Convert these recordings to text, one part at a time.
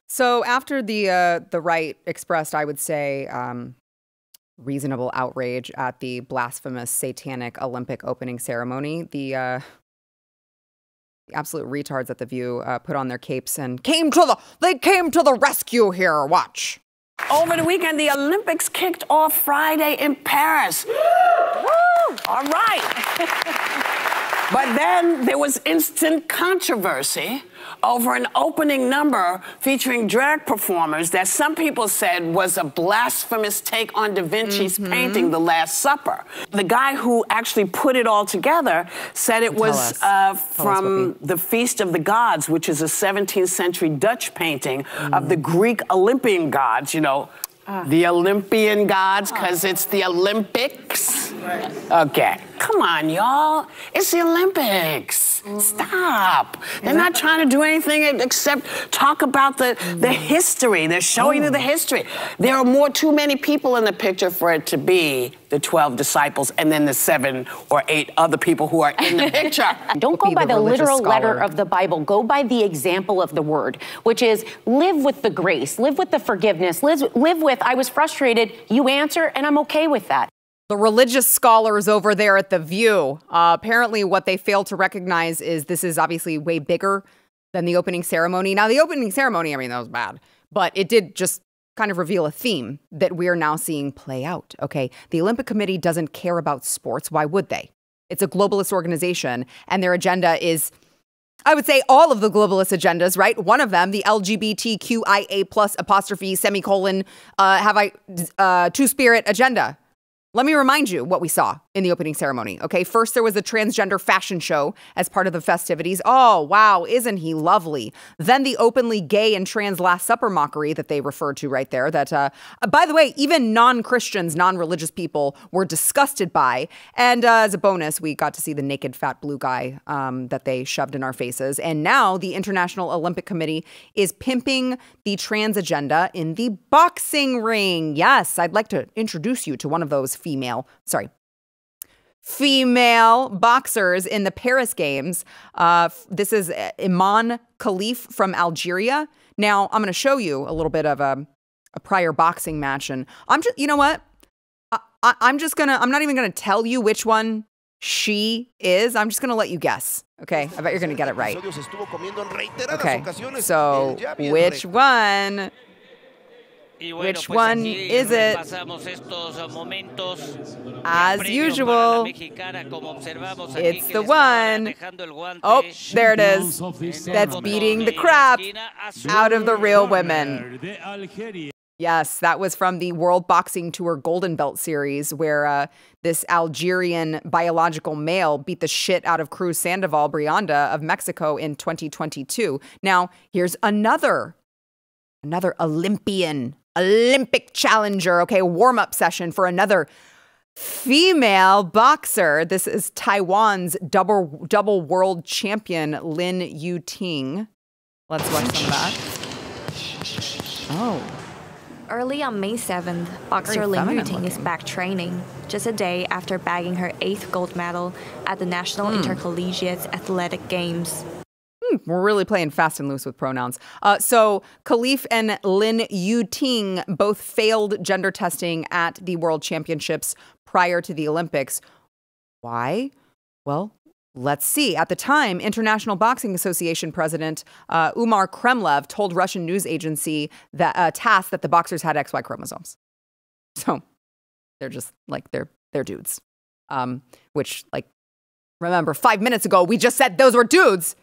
So after the right expressed, I would say, reasonable outrage at the blasphemous satanic Olympic opening ceremony, the absolute retards at The View put on their capes and came to the rescue here. Watch. Over the weekend, the Olympics kicked off Friday in Paris. Woo! All right. But then there was instant controversy over an opening number featuring drag performers that some people said was a blasphemous take on Da Vinci's painting, The Last Supper. The guy who actually put it all together said it was from the Feast of the Gods, which is a 17th century Dutch painting of the Greek Olympian gods, you know, the Olympian gods, because it's the Olympics. Okay, come on, y'all. It's the Olympics. Stop. They're not trying to do anything except talk about the history. They're showing you the history. There are too many people in the picture for it to be the 12 disciples and then the 7 or 8 other people who are in the picture. Don't go by the literal letter of the Bible. Go by the example of the word, which is live with the grace, live with the forgiveness, live with, I was frustrated, you answer, and I'm okay with that. The religious scholars over there at The View, apparently what they fail to recognize is this is obviously way bigger than the opening ceremony. Now, the opening ceremony, I mean, that was bad, but it did just kind of reveal a theme that we are now seeing play out, okay? The Olympic Committee doesn't care about sports. Why would they? It's a globalist organization, and their agenda is, I would say, all of the globalist agendas, right? One of them, the LGBTQIA plus apostrophe semicolon two-spirit agenda. Let me remind you what we saw in the opening ceremony, okay? First, there was a transgender fashion show as part of the festivities. Oh, wow, isn't he lovely? Then the openly gay and trans Last Supper mockery that they referred to right there that, by the way, even non-Christians, non-religious people were disgusted by. And as a bonus, we got to see the naked fat blue guy that they shoved in our faces. And now the International Olympic Committee is pimping the trans agenda in the boxing ring. Yes, I'd like to introduce you to one of those female boxers in the Paris Games. This is Iman Khalif from Algeria. Now, I'm going to show you a little bit of a prior boxing match. And I'm just, you know what? I'm not even going to tell you which one she is. I'm just going to let you guess. Okay. I bet you're going to get it right. Okay. So which one? Which one is it? As usual, it's the one. Oh, there it is. That's beating the crap out of the real women. Yes, that was from the World Boxing Tour Golden Belt Series, where this Algerian biological male beat the shit out of Cruz Sandoval Brianda of Mexico in 2022. Now, here's another Olympic challenger, okay, warm-up session for another female boxer. This is Taiwan's double world champion, Lin Yuting. Let's watch some of that. Oh. Early on May 7th, boxer Lin Yuting is back training, just a day after bagging her 8th gold medal at the National Intercollegiate Athletic Games. We're really playing fast and loose with pronouns. So Khalif and Lin Yuting both failed gender testing at the World Championships prior to the Olympics. Why? Well, let's see. At the time, International Boxing Association President Umar Kremlev told Russian news agency that TASS that the boxers had XY chromosomes. So they're just like, they're dudes. Which, like, remember 5 minutes ago, we just said those were dudes.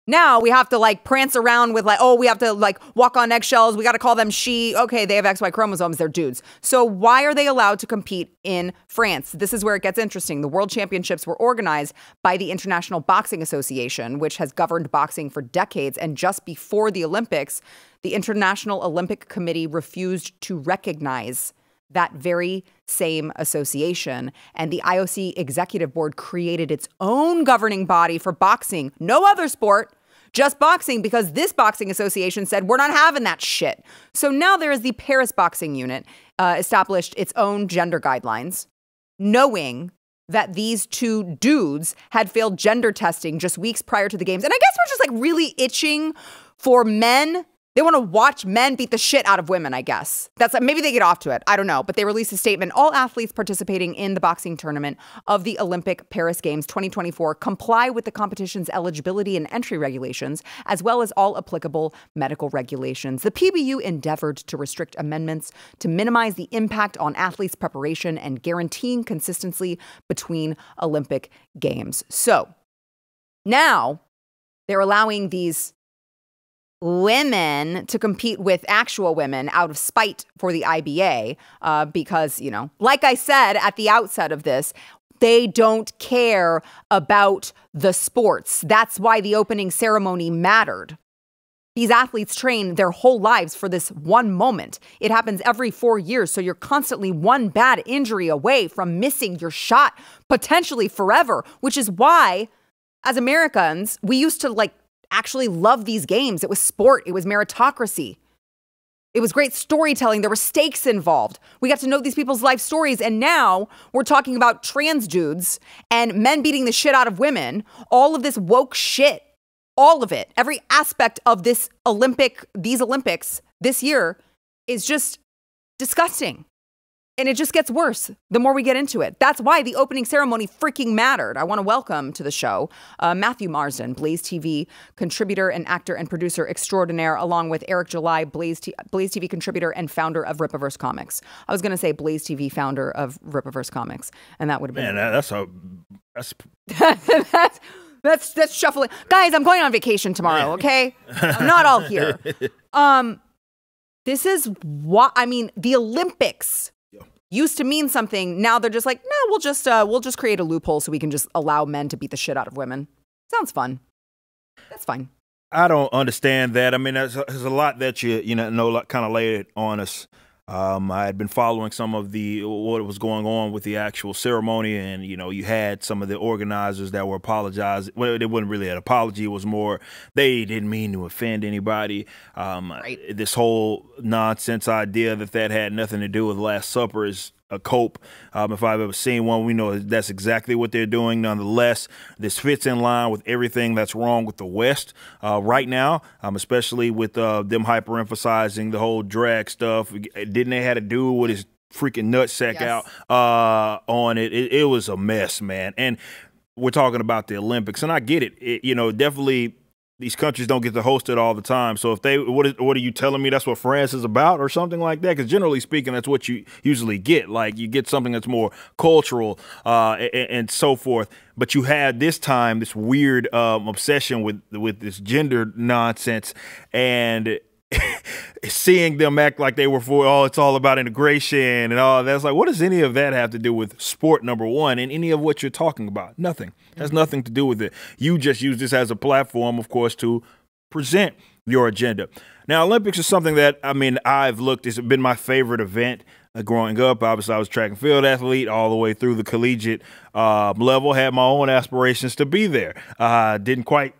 Now we have to like prance around with like, oh, we have to like walk on eggshells. We got to call them she. Okay, they have XY chromosomes. They're dudes. So why are they allowed to compete in France? This is where it gets interesting. The World Championships were organized by the International Boxing Association, which has governed boxing for decades. And just before the Olympics, the International Olympic Committee refused to recognize that very same association. And the IOC Executive Board created its own governing body for boxing. No other sport, just boxing, because this boxing association said, we're not having that shit. So now there is the Paris Boxing Unit established its own gender guidelines, knowing that these two dudes had failed gender testing just weeks prior to the games. And I guess we're just like really itching for men They want to watch men beat the shit out of women, I guess. Maybe they get off to it. I don't know. But they released a statement. All athletes participating in the boxing tournament of the Olympic Paris Games 2024 comply with the competition's eligibility and entry regulations, as well as all applicable medical regulations. The PBU endeavored to restrict amendments to minimize the impact on athletes' preparation and guaranteeing consistency between Olympic Games. So now they're allowing these women to compete with actual women out of spite for the IBA because, you know, like I said at the outset of this, they don't care about the sports. That's why the opening ceremony mattered. These athletes train their whole lives for this one moment. It happens every 4 years, so you're constantly one bad injury away from missing your shot, potentially forever, which is why, as Americans, we used to actually love these games. It was sport. It was meritocracy. It was great storytelling. There were stakes involved. We got to know these people's life stories. And now we're talking about trans dudes and men beating the shit out of women. All of this woke shit, all of it, every aspect of these Olympics this year is just disgusting. And it just gets worse the more we get into it. That's why the opening ceremony freaking mattered. I want to welcome to the show Matthew Marsden, Blaze TV contributor and actor and producer extraordinaire, along with Eric July, Blaze TV contributor and founder of Rippaverse Comics. I was going to say Blaze TV founder of Rippaverse Comics, and that would have been... Man, that's shuffling. Guys, I'm going on vacation tomorrow, okay? I'm not all here. This is what... I mean, the Olympics used to mean something. Now they're just like, no, we'll just create a loophole so we can just allow men to beat the shit out of women. Sounds fun. That's fine. I don't understand that. I mean, there's a lot that you know kind of laid it on us. I had been following some of what was going on with the actual ceremony, and you had some of the organizers that were apologizing. Well, it wasn't really an apology; it was more they didn't mean to offend anybody. Right. This whole nonsense idea that had nothing to do with Last Supper is a cope. If I've ever seen one, we know that's exactly what they're doing. Nonetheless, this fits in line with everything that's wrong with the West right now, especially with them hyper-emphasizing the whole drag stuff. Didn't they had a dude with his freaking nutsack out on it? It was a mess, man. And we're talking about the Olympics, and I get it. Definitely these countries don't get to host it all the time. So if they, what are you telling me that's what France is about or something like that? Because generally speaking, that's what you usually get. Like you get something that's more cultural and so forth. But you had this time this weird obsession with this gender nonsense, and seeing them act like they were it's all about integration and all that's like, what does any of that have to do with sport, number one, and any of what you're talking about? Nothing. Has nothing to do with it. You just use this as a platform, of course, to present your agenda. Now, Olympics is something that, I mean, it's been my favorite event growing up. Obviously, I was a track and field athlete all the way through the collegiate level, had my own aspirations to be there. Didn't quite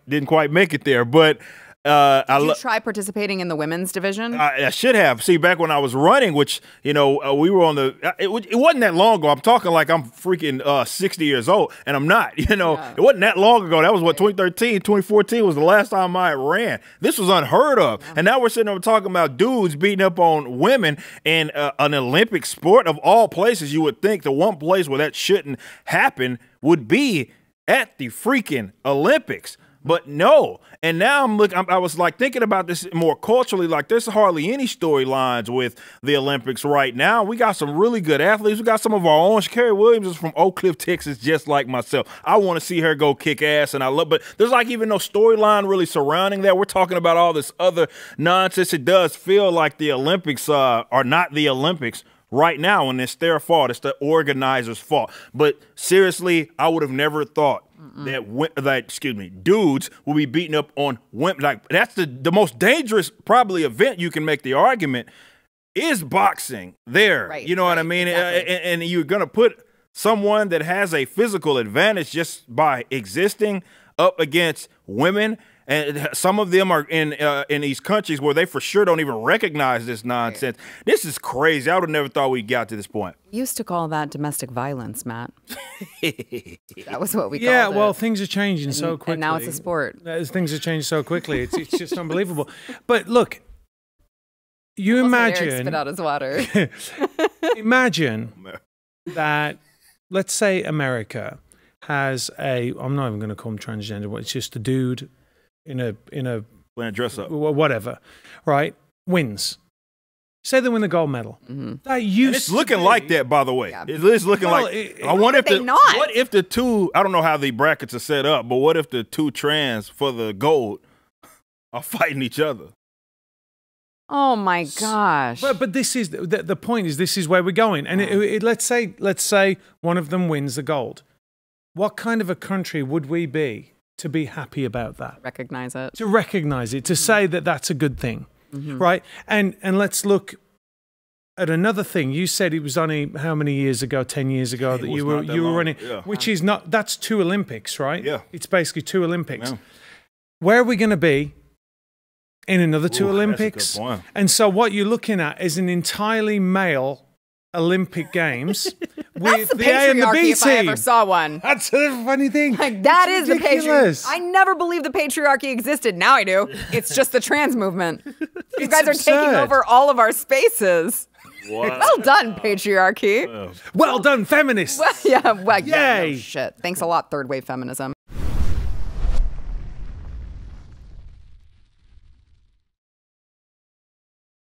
make it there, but did you try participating in the women's division? I should have. See, back when I was running, which, we were on it wasn't that long ago. I'm talking like I'm freaking 60 years old, and I'm not. It wasn't that long ago. That was what, 2013, 2014 was the last time I ran. This was unheard of. Yeah. And now we're sitting over talking about dudes beating up on women in an Olympic sport of all places. You would think the one place where that shouldn't happen would be at the freaking Olympics. But no. And now I was like thinking about this more culturally, like there's hardly any storylines with the Olympics right now. We got some really good athletes. We got some of our own. Carrie Williams is from Oak Cliff, Texas, just like myself. I want to see her go kick ass, and but there's like even no storyline really surrounding that. We're talking about all this other nonsense. It does feel like the Olympics are not the Olympics right now, and it's their fault. It's the organizers' fault. But seriously, I would have never thought that dudes will be beating up on women. Like, that's the most dangerous probably event you can make the argument is boxing there. Right, you know what I mean? Exactly. And you're going to put someone that has a physical advantage just by existing up against women. And some of them are in these countries where they for sure don't even recognize this nonsense. Right. This is crazy. I would have never thought we got to this point. We used to call that domestic violence, Matt. That was what we called it. Yeah, well, things are changing so quickly. And now it's a sport. Things are changing so quickly. It's just unbelievable. But look, You imagine. Eric spit out his water. Imagine that, let's say America has I'm not even going to call him transgender, but it's just a dude in a Wearing a dress up. whatever, right? Wins. Say they win the gold medal. That used It's looking like that, by the way. Yeah. It's looking like. I wonder if what if the two? I don't know how the brackets are set up, but what if the two trans for the gold are fighting each other? Oh my gosh! But this is the point. Is this is where we're going? And let's say one of them wins the gold. What kind of a country would we be to be happy about that? Recognize it. To recognize it. To say that that's a good thing, right? And let's look at another thing. You said it was only how many years ago? 10 years ago that you were running, which is not. That's 2 Olympics, right? Yeah. It's basically 2 Olympics. Yeah. Where are we going to be in another 2 Olympics? That's a good point. And so what you're looking at is an entirely male Olympic Games with the the A and the B patriarchy if I team. ever saw one. That's the funny thing. Like, that It's is the patriarchy. ridiculous. I never believed the patriarchy existed. Now I do. It's just the trans movement. You guys are taking absurd. over all of our spaces. Wow. Well done, patriarchy. Well done, feminists. Well, yeah, no Yay. shit. Thanks a lot, third wave feminism.